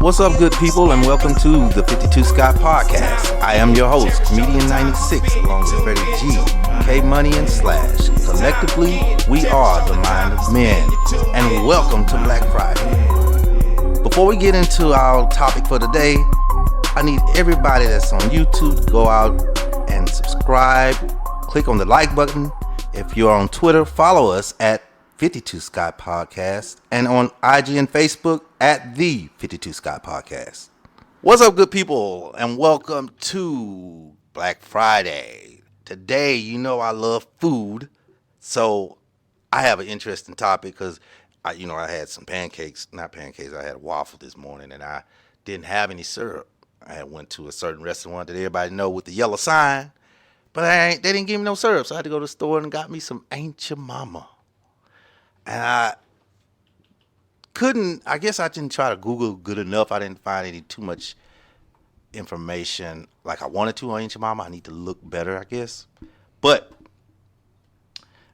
What's up, good people, and welcome to the 52 Scott Podcast. I am your host, Comedian 96, along with Freddie G, K Money, and Slash. Collectively, we are the Mind of Men, and welcome to Black Friday. Before we get into our topic for today, I need everybody that's on YouTube to go out and subscribe. Click on the like button. If you're on Twitter, follow us at 52 Scott Podcast, and on IG and Facebook at the 52 Scott Podcast. What's up, good people, and welcome to Black Friday. Today, you know I love food, so I have an interesting topic because I had some I had a waffle this morning, and I didn't have any syrup. I went to a certain restaurant that everybody know with the yellow sign, but they didn't give me no syrup, so I had to go to the store and got me some Ain't Your Mama. And I guess I didn't try to Google good enough. I didn't find any too much information like I wanted to on Ain't Your Mama. I need to look better, I guess. But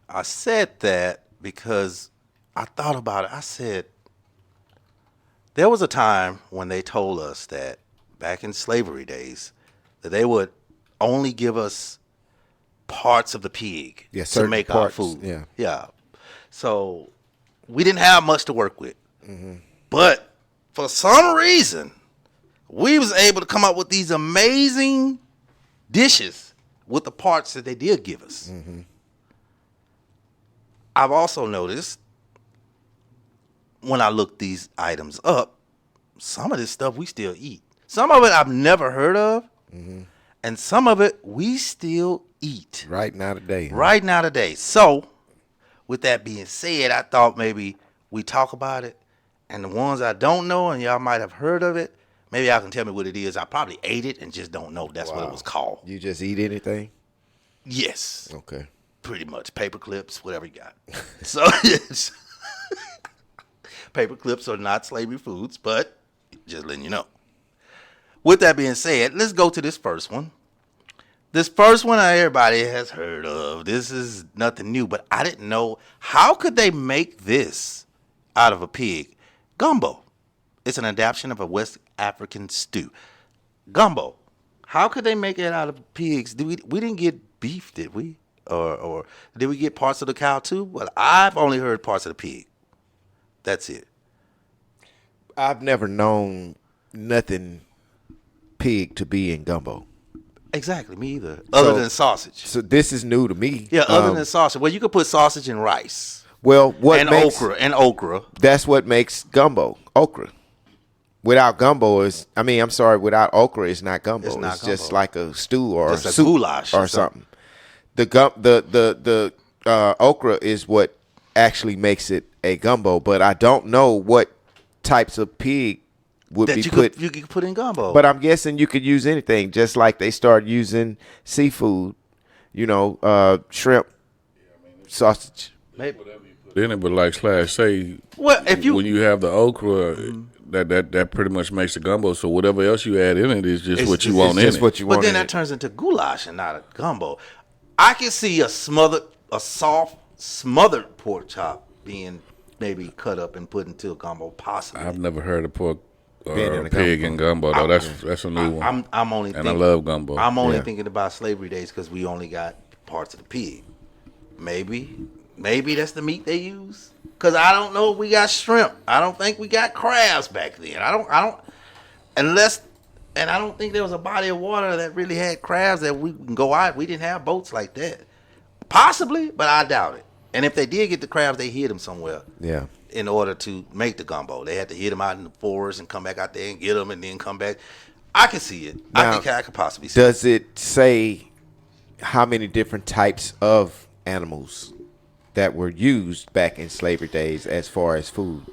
I said that because I thought about it. I said, there was a time when they told us that back in slavery days that they would only give us parts of the pig to make parts, our food. Yeah. So we didn't have much to work with. Mm-hmm. But for some reason, we was able to come up with these amazing dishes with the parts that they did give us. Mm-hmm. I've also noticed when I look these items up, some of this stuff we still eat. Some of it I've never heard of, mm-hmm. and some of it we still eat. Right now today. Right now today. So, with that being said, I thought maybe we talk about it, and the ones I don't know, and y'all might have heard of it, maybe y'all can tell me what it is. I probably ate it and just don't know that's what it was called. You just eat anything? Yes. Okay. Pretty much. Paper clips, whatever you got. So, paper clips are not slavery foods, but just letting you know. With that being said, let's go to this first one. This first one everybody has heard of. This is nothing new, but I didn't know, how could they make this out of a pig? Gumbo. It's an adaptation of a West African stew. Gumbo. How could they make it out of pigs? We didn't get beef, did we? Or did we get parts of the cow too? Well, I've only heard parts of the pig. That's it. I've never known nothing pig to be in gumbo. Exactly, me either. Other than sausage. So this is new to me. Yeah, other than sausage. Well, you could put sausage and rice. Well, okra. That's what makes gumbo, okra. Without okra, it's not gumbo. It's just like a stew or just a soup goulash or something. The okra is what actually makes it a gumbo, but I don't know what types of pig you could put in gumbo. But I'm guessing you could use anything, just like they started using seafood, shrimp, sausage. Maybe. Then it would, like Slash say, when you have the okra, that pretty much makes the gumbo. So whatever else you add in it is just what you want in it. But then that turns into goulash and not a gumbo. I can see a soft smothered pork chop being maybe cut up and put into a gumbo, possibly. I've never heard of pork or pig in gumbo though. That's a new one. I love gumbo. I'm only thinking about slavery days because we only got parts of the pig. Maybe that's the meat they use. Because I don't know if we got shrimp. I don't think we got crabs back then. I don't think there was a body of water that really had crabs that we can go out. We didn't have boats like that. Possibly, but I doubt it. And if they did get the crabs, they hid them somewhere. Yeah. In order to make the gumbo, they had to hit them out in the forest and come back out there and get them and then come back. I can see it. Now, I think I could possibly see it. Does it say how many different types of animals that were used back in slavery days as far as food?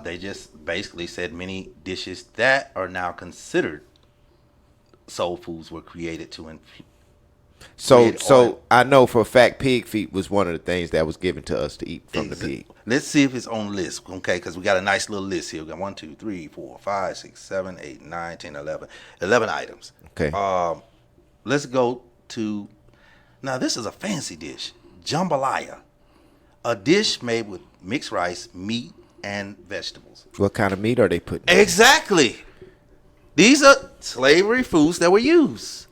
They just basically said many dishes that are now considered soul foods were created to So I know for a fact pig feet was one of the things that was given to us to eat from the pig. Let's see if it's on the list, okay? Because we got a nice little list here. We got 1, 2, 3, 4, 5, 6, 7, 8, 9, 10, 11. 11 items. Okay. Let's go to, now this is a fancy dish, jambalaya. A dish made with mixed rice, meat, and vegetables. What kind of meat are they putting in? Exactly. These are slavery foods that were used.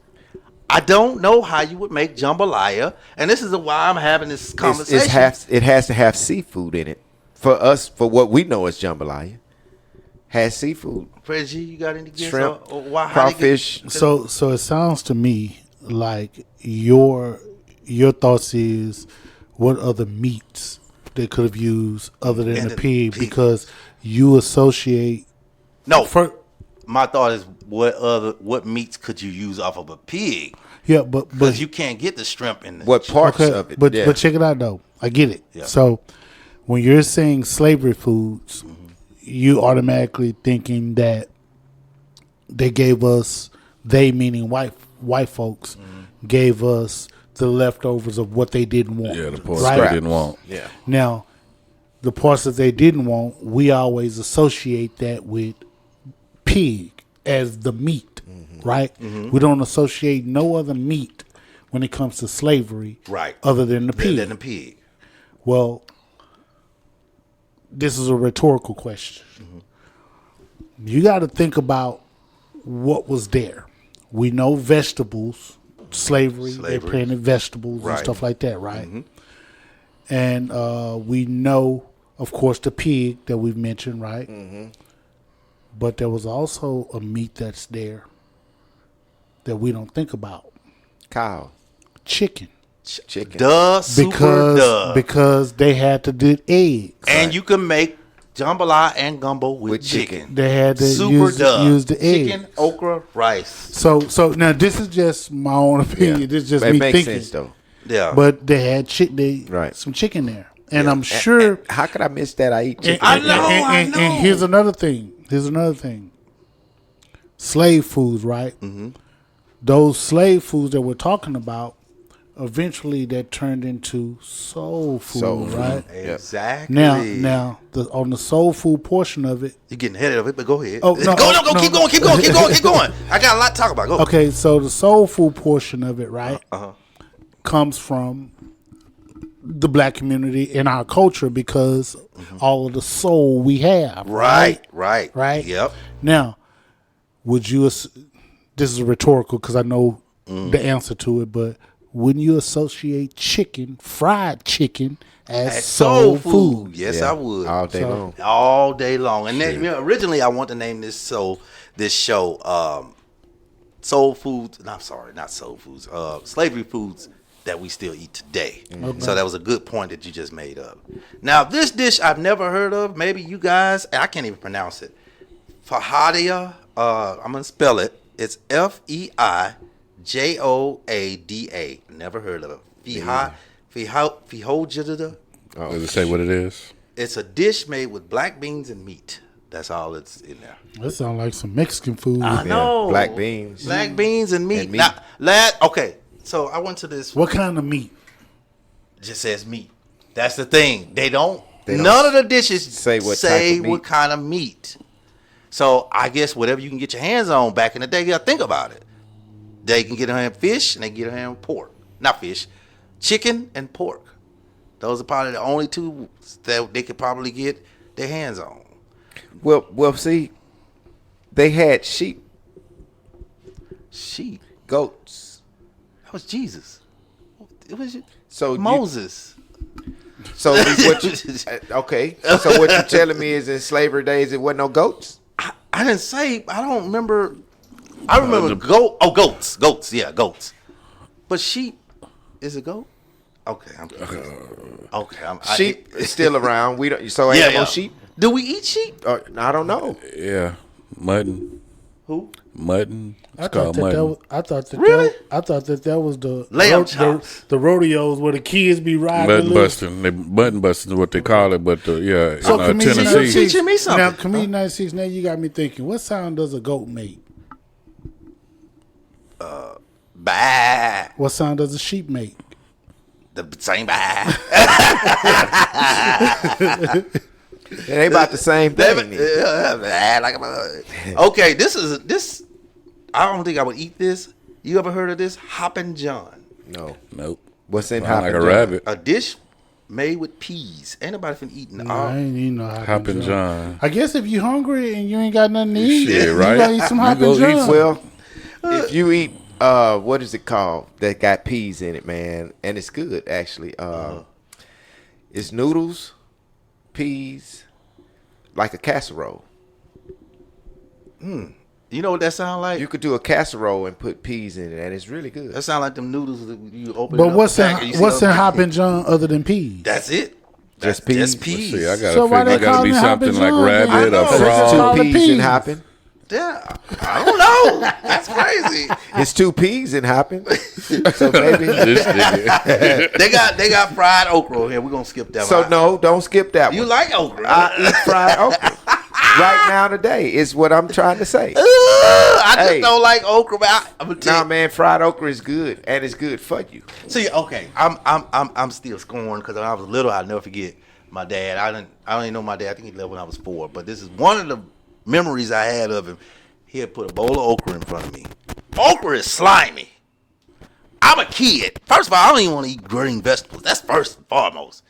I don't know how you would make jambalaya, and this is why I'm having this conversation. It has to have seafood in it. For us, for what we know as jambalaya, has seafood. Freddie G, you got any guess? Shrimp, How crawfish. So it sounds to me like your thoughts is what other meats they could have used other than the pig, because you associate. No, my thought is what meats could you use off of a pig? Yeah, but Because you can't get the shrimp in the What parts of it? But check it out though. I get it. Yeah. So when you're saying slavery foods, you automatically thinking that they gave us, they meaning white folks, gave us the leftovers of what they didn't want. Yeah, the parts right? they didn't want. Yeah. Now, the parts that they didn't want, we always associate that with pig as the meat, right? We don't associate no other meat when it comes to slavery, right, other than the pig. Than the pig. Well, this is a rhetorical question. You got to think about what was there. We know vegetables, slavery. They planted vegetables and stuff like that, right? And we know, of course, the pig that we've mentioned, right? But there was also a meat that's there that we don't think about. Cow. Chicken. Chicken. Because they had to do eggs. And you can make jambalaya and gumbo with chicken. They had to use the eggs. Chicken, okra, rice. So now this is just my own opinion. Yeah. This is just But me it makes thinking. sense, though. Yeah. But they had some chicken there. And I'm sure. And how could I miss that? I eat chicken. I know. And here's another thing. Slave foods, right? Those slave foods that we're talking about, eventually that turned into soul food, right? Exactly. Now, on the soul food portion of it, you're getting ahead of it, but go ahead. Oh, no, keep going. I got a lot to talk about. Go. Okay, so the soul food portion of it, right, comes from the black community in our culture because all of the soul we have. Right. Yep. Now, would you? This is rhetorical because I know the answer to it, but wouldn't you associate chicken, fried chicken, as soul food? Yes, I would. All day long. All day long. And then, originally, I want to name this show Soul Foods. No, I'm sorry, not Soul Foods. Slavery Foods that we still eat today. So that was a good point that you just made up. Now, this dish I've never heard of. Maybe you guys, I can't even pronounce it. Fajada. I'm going to spell it. It's Feijoada. Never heard of it. Feijoada. Does it say what it is? It's a dish made with black beans and meat. That's all that's in there. That sounds like some Mexican food. I know. Black beans. Black beans and meat. And meat. Now, okay. So I went to this. What kind of meat? Just says meat. That's the thing. They don't none of the dishes say what kind of meat. So I guess whatever you can get your hands on back in the day, you gotta think about it. They can get a hand fish and they can get a hand pork. Not fish. Chicken and pork. Those are probably the only two that they could probably get their hands on. Well, see, they had sheep. Sheep. Goats. That was Jesus. It was So Moses. So what okay. So what you're telling me is in slavery days it wasn't no goats? I didn't say. I don't remember. I remember goats. Goats. Yeah, goats. But sheep is a goat. Okay. Sheep is still around. We don't. So ain't no sheep. Do we eat sheep? I don't know. Yeah, mutton. Who? Mutton. It's I called thought mutton. I thought that Really? I thought that was the Lamb chops. the rodeos where the kids be riding. Mutton busting. Mutton busting is what they call it, but So in Comedian Tennessee. 96, Teaching me something. Now, Comedian 96, now you got me thinking, what sound does a goat make? Bah. What sound does a sheep make? The same bah. It ain't about the same thing. Okay, this. I don't think I would eat this. You ever heard of this? Hoppin' John. No. Nope. What's in Sound Hoppin' like a John? rabbit. A dish made with peas. Ain't nobody finna eat I ain't eating no Hoppin' John. I guess if you hungry and you ain't got nothing to eat, Shit, you right? gotta eat some You Hoppin' go eat John. Well, if you eat what is it called that got peas in it, man, and it's good actually. It's noodles, peas, like a casserole. You know what that sound like? You could do a casserole and put peas in it, and it's really good. That sound like them noodles that you open. But up what's the pack and you in see what's in those- Hoppin' John other than peas? That's it. Just That's peas? Just peas. See, I gotta So why figure they it gotta call be it something Hoppin' like John, rabbit then? or I know. There's Call frog. two it peas in peas. hopping. Yeah, I don't know. That's crazy. It's 2 peas in hopping. So maybe. This nigga. They got fried okra here. We're gonna skip that So one. no, don't skip that You one. like okra? I eat fried okra right now today. Is what I'm trying to say. I just Hey. don't like okra. But I'm gonna tell Nah, you. man, fried okra is good, and it's good for you. See, okay, I'm still scorned because when I was little, I'll never forget my dad. I don't even know my dad. I think he left when I was 4. But this is one of the memories I had of him. He had put a bowl of okra in front of me. Okra is slimy. I'm a kid. First of all, I don't even want to eat green vegetables. That's first and foremost.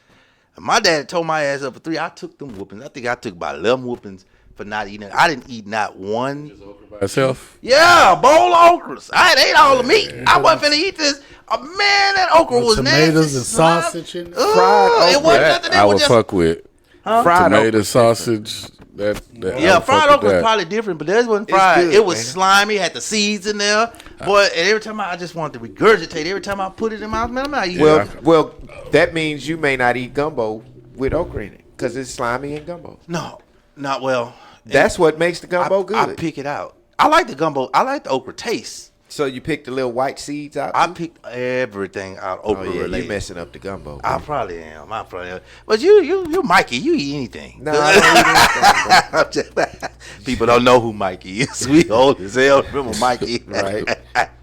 And my dad told my ass up for 3. I took them whoopings. I think I took about 11 whoopings for not eating it. I didn't eat not one. By itself. Yeah, a bowl of okras. I had ate all the meat. I wasn't finna eat this. Man, that okra was tomatoes nasty. and sausage in it. Fried It okra. wasn't That nothing. It I was would just fuck with. Fried Tomato, okra. sausage. That yeah. Fried okra was that. probably different, but this wasn't It's fried. good, It was man. slimy. Had the seeds in there. Boy, and every time I just wanted to regurgitate. Every time I put it in my mouth, man, I'm not eating. Well, that means you may not eat gumbo with okra in it because it's slimy in gumbo. No, not well. That's what makes the gumbo good. I pick it out. I like the gumbo. I like the okra taste. So you pick the little white seeds out? I too? picked everything out Oh okra yeah, you related. messing up the gumbo. I probably am. But you Mikey. You eat anything. No, I don't eat anything, bro. I'm just- People don't know who Mikey is. We old as hell. Remember Mikey? Right.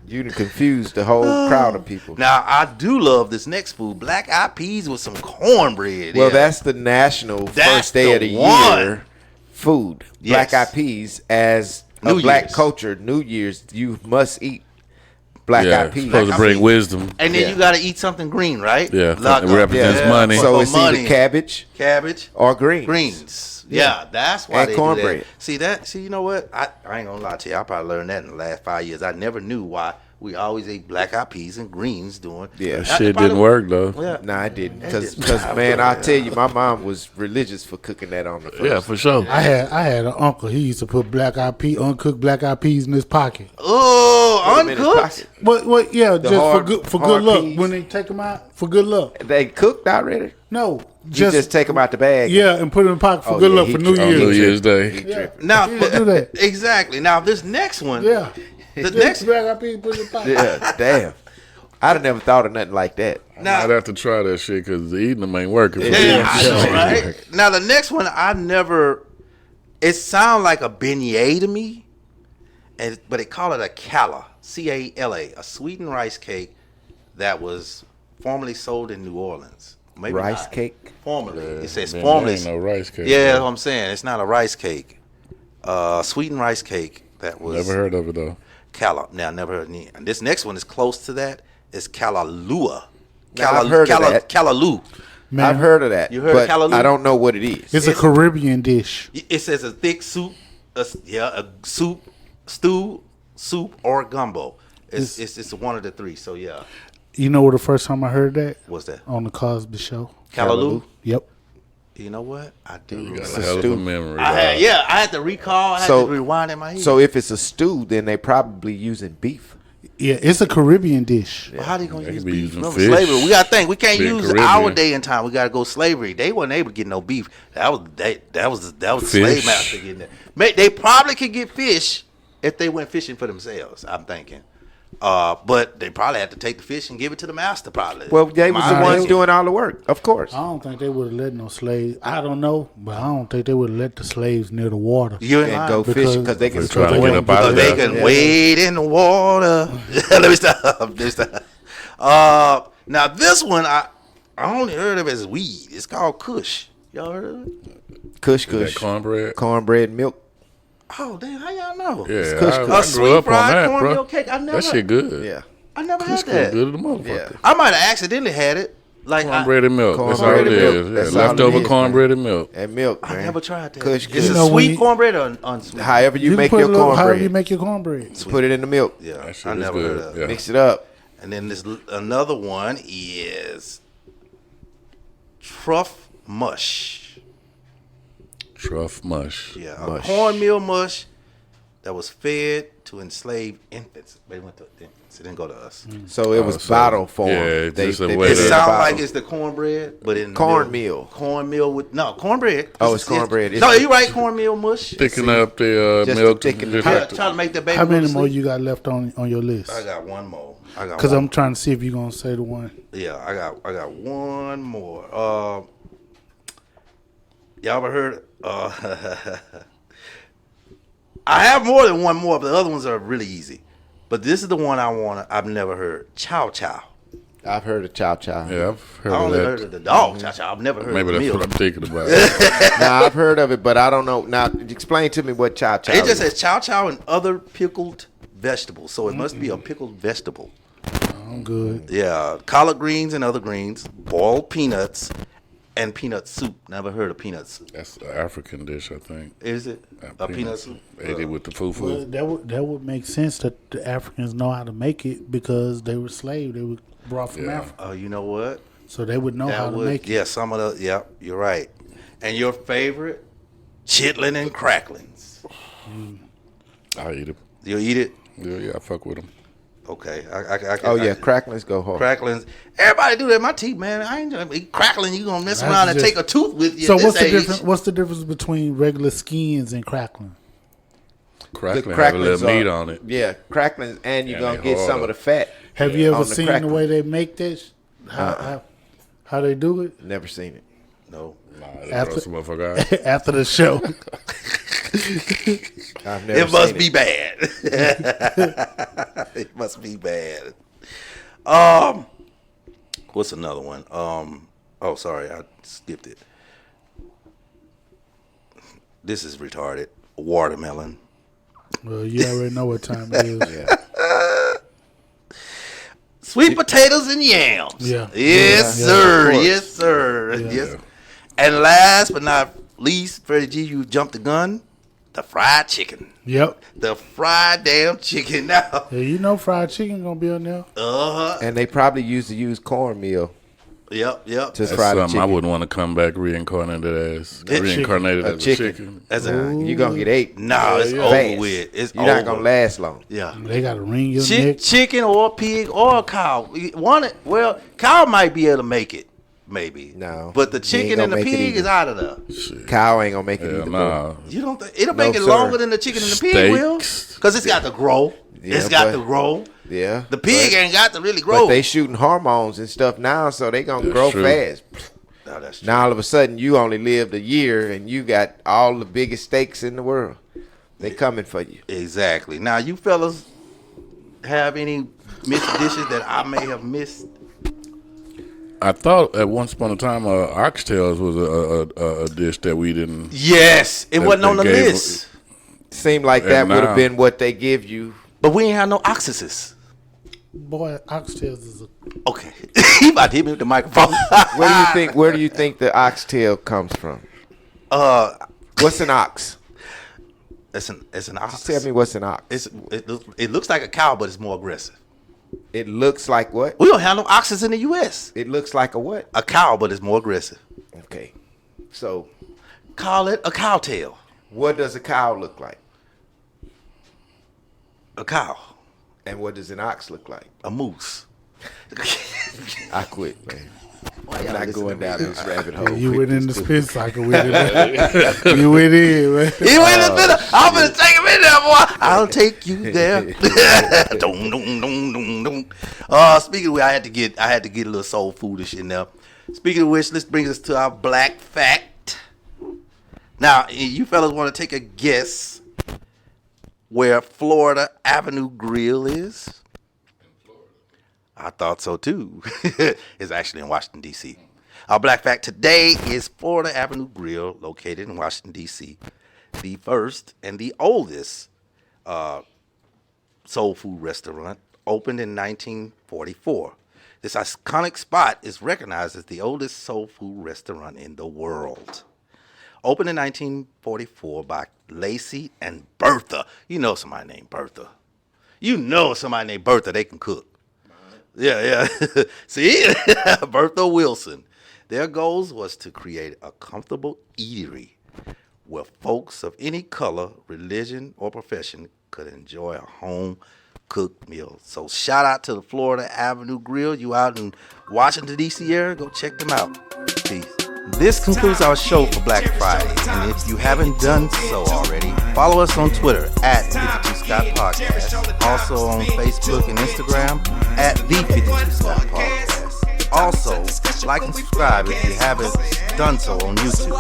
You done confused the whole crowd of people. Now I do love this next food: black eyed peas with some cornbread. Well, Yeah. that's the national That's first day of the the one. year food. Yes. Black eyed peas as New a black Year's. culture. New Year's, you must eat black Yeah, eyed peas. supposed to bring wisdom. and then yeah. you got to eat something green, right? Yeah, Lock it up. represents money. So For it's money. either cabbage cabbage, or greens. greens. Yeah, that's why And they cornbread. do that. See, you know what? I ain't gonna lie to you. I probably learned that in the last 5 years. I never knew why we always ate black eyed peas and greens doing. Yeah. That shit didn't work though. Yeah. No, I didn't. Because, didn't. man, I tell you, my mom was religious for cooking that on the first. Yeah, for sure. I had an uncle. He used to put uncooked black eyed peas in his pocket. Oh, Put 'em in his uncooked. pocket. What? Yeah, just hard- for good hard luck. peas. When they take them out for good luck. They cooked already? No, You just take them out the bag. yeah, and put it in the pocket for Oh, good yeah, luck he for New tried. On New Year's. Year's Day. Yeah. Now, He used to do that. exactly. Now this next one. Yeah, The just next. black eyed peas put in the pocket. Yeah, damn. I'd have never thought of nothing like that. Now, I'd have to try that shit because eating them ain't working. For me. yeah, I know, right? Now the next one, I never. It sounds like a beignet to me, but they call it a calla, C-A-L-A, a sweetened rice cake that was formerly sold in New Orleans. Maybe Rice not. cake? Formerly, it says Man, formerly. there ain't no rice cake. Yeah, that's bro. what I'm saying. It's not a rice cake. Sweetened rice cake that was Never heard of it though. calla. Now, never heard of it. And this next one is close to that. It's callalua. Now, I've heard of that. Callaloo. Man, I've heard of that. You heard of but callaloo? I don't know what it is. it's a Caribbean dish. It says a thick soup, a soup, stew, soup, or gumbo. It's one of the three. So yeah, You know where the first time I heard that? what's that? On the Cosby Show. Callaloo. Yep. You know what? I do. You got remember. a hell of a stew. memory. I had, dog. yeah, I had to recall. I had So- to rewind in my head. So if it's a stew, then they probably using beef. Yeah, it's a Caribbean dish. well, how they gonna They use could be beef? using Remember fish. slavery. We gotta think. We can't Being use Caribbean. our day and time. We gotta go slavery. They wasn't able to get no beef. That was the slave Fish. master getting that. They probably could get fish if they went fishing for themselves. I'm thinking. But they probably had to take the fish and give it to the master. Probably. Well, they was the My ones opinion. doing all the work, of course. I don't think they would have let no slaves. I don't know, but I don't think they would have let the slaves near the water. You and And I. go Because- fishing because they can They're trying to swim get away. up out of They there. can wade in the water. Let me stop. Now this one I only heard of as weed. It's called Kush. Y'all heard of it? Kush Is that kush. cornbread? Cornbread milk. Oh damn, how y'all know? Yeah, Kush I, kush. I A grew sweet up on fried that, cornmeal bro. cake. I never. That shit good. Yeah. I never Kush had that. good as a motherfucker. Yeah. I might have accidentally had it, Like Cornbread and milk. That's all Cornbread it and is. milk. Yeah, That's all it leftover is, cornbread and milk. And milk, man. I never tried that. Kush Is it good. sweet cornbread or unsweet? However you can make put your a little- However you cornbread. make your cornbread. Put it in the milk. Yeah, That shit I is never good. heard of. Yeah. Mix it up. And then this another one is truff mush. Truff mush. Yeah, Mush. a cornmeal mush that was fed to enslaved infants. They went to infants. It didn't go to us. So it was so- bottle form. yeah, it's just a way put It in the sounds bottle. like it's the cornbread, but in Cornmeal. Cornmeal with cornbread. Oh, it's cornbread. No, you right, cornmeal mush. Thicking up the Just milk. to thicken the just Try, like try to make the baby. How many go to more sleep. you got left on your list? I got one more. Because I'm trying to see if you're gonna say the one. Yeah, I got one more. Y'all ever heard? I have more than one more, but the other ones are really easy. But this is the one I've never heard. Chow chow. I've heard of chow chow. Yeah, I've heard I of only that. heard of the dog chow chow. I've never heard Maybe of the that's meal. what I'm thinking about. Now I've heard of it, but I don't know. Now explain to me what chow chow It just is. says chow chow and other pickled vegetables, so it must be a pickled vegetable. I'm good. Yeah, collard greens and other greens, boiled peanuts, and peanut soup. Never heard of peanut soup. That's an African dish, I think. Is it a peanut soup? Ate it with the fufu. Well, that would make sense that the Africans know how to make it because they were slaves. They were brought from Yeah. Africa, Oh, you know what? so they would know how to make it. Yeah, some of the. Yeah, you're right. And your favorite, chitlin and cracklings. I eat it. You eat it? Yeah, I fuck with them. Okay. I can, Oh yeah, cracklings go hard. cracklings. Everybody do that. My teeth, man. I ain't gonna eat crackling. You gonna mess That's around and just- take a tooth with you. So at this what's the age. difference? What's the difference between regular skins and crackling? Crackling have a little meat on it. Yeah, cracklings, and you're And gonna they get some hard. of the fat. Have you ever on the seen the crackling. way they make this? How they do it Never seen it. No. Nah, they After- gross motherfucker out. after the show? I've never It must seen be it. bad. It must be bad. What's another one? Oh, sorry, I skipped it. This is retarded. Watermelon. Well, you already know what time it is. Yeah. Sweet potatoes and yams. Yeah. Yes, Yeah, sir. of course. Yes, sir. Yeah. Yes. And last but not least, Freddie G, you jumped the gun. The fried chicken. Yep. The fried damn chicken now. Yeah, you know fried chicken gonna be on there. And they probably used to use cornmeal Yep. to That's fry the something I chicken. wouldn't want to come back reincarnated as. Reincarnated A as chicken. a chicken. That's You're gonna get ate. No, it's fast. over with. It's You're over. not gonna last long. Yeah. They gotta wring your neck. Chicken or pig or a cow. Well, cow might be able to make it, maybe. No. But the He ain't chicken gonna and the make it pig either. is out of there. Cow ain't gonna make it Hell either. nah. You don't think it'll No, make it sir. longer than the chicken and the pig will? Steaks. Because it's got to grow. Yeah, It's got but- to grow. Yeah. The pig but- ain't got to really grow. But they shooting hormones and stuff now, so they gonna That's grow true. fast. No, that's true. Now all of a sudden you only lived a year and you got all the biggest steaks in the world. They coming for you. Exactly. Now, you fellas have any missed dishes that I may have missed? I thought at once upon a time oxtails was a dish that we didn't. Yes. It That wasn't on the they gave- list. Seemed like And that would now- have been what they give you. But we ain't have no oxysis. Boy, oxtails is a Okay. He about to hit me with the microphone. Where do you think the oxtail comes from? What's an ox? It's an ox. Just tell me what's an ox. It looks like a cow, but it's more aggressive. It looks like what? We don't have no oxes in the U.S. It looks like a what? A cow, but it's more aggressive. Okay. So Call it a cowtail. what does a cow look like? A cow. And what does an ox look like? A moose. I quit, man. I'm y'all not listen going to me? down this rabbit hole. you with went in the this spin cycle with it. Man. You went in, man. He went in the I'm gonna take him in there, boy. I'll take you there. Dum, dum, dum, dum, dum. Speaking of which, I had to get a little soul foodish in there. Speaking of which, this brings us to our black fact. Now, you fellas want to take a guess where Florida Avenue Grill is? I thought so too. It's actually in Washington, D.C. Our black fact today is Florida Avenue Grill, located in Washington, D.C., the first and the oldest soul food restaurant, opened in 1944. This iconic spot is recognized as the oldest soul food restaurant in the world. Opened in 1944 by Lacey and Bertha. You know somebody named Bertha. You know somebody named Bertha, they can cook. Yeah. See? Bertha Wilson. Their goals was to create a comfortable eatery where folks of any color, religion, or profession could enjoy a home-cooked meal. So shout out to the Florida Avenue Grill. You out in Washington, D.C. area, go check them out. Peace. This concludes our show for Black Friday. And if you haven't done so already, follow us on Twitter at 52 Scott Podcast. Also on Facebook and Instagram at the 52 Scott Podcast. Also, like and subscribe if you haven't done so on YouTube.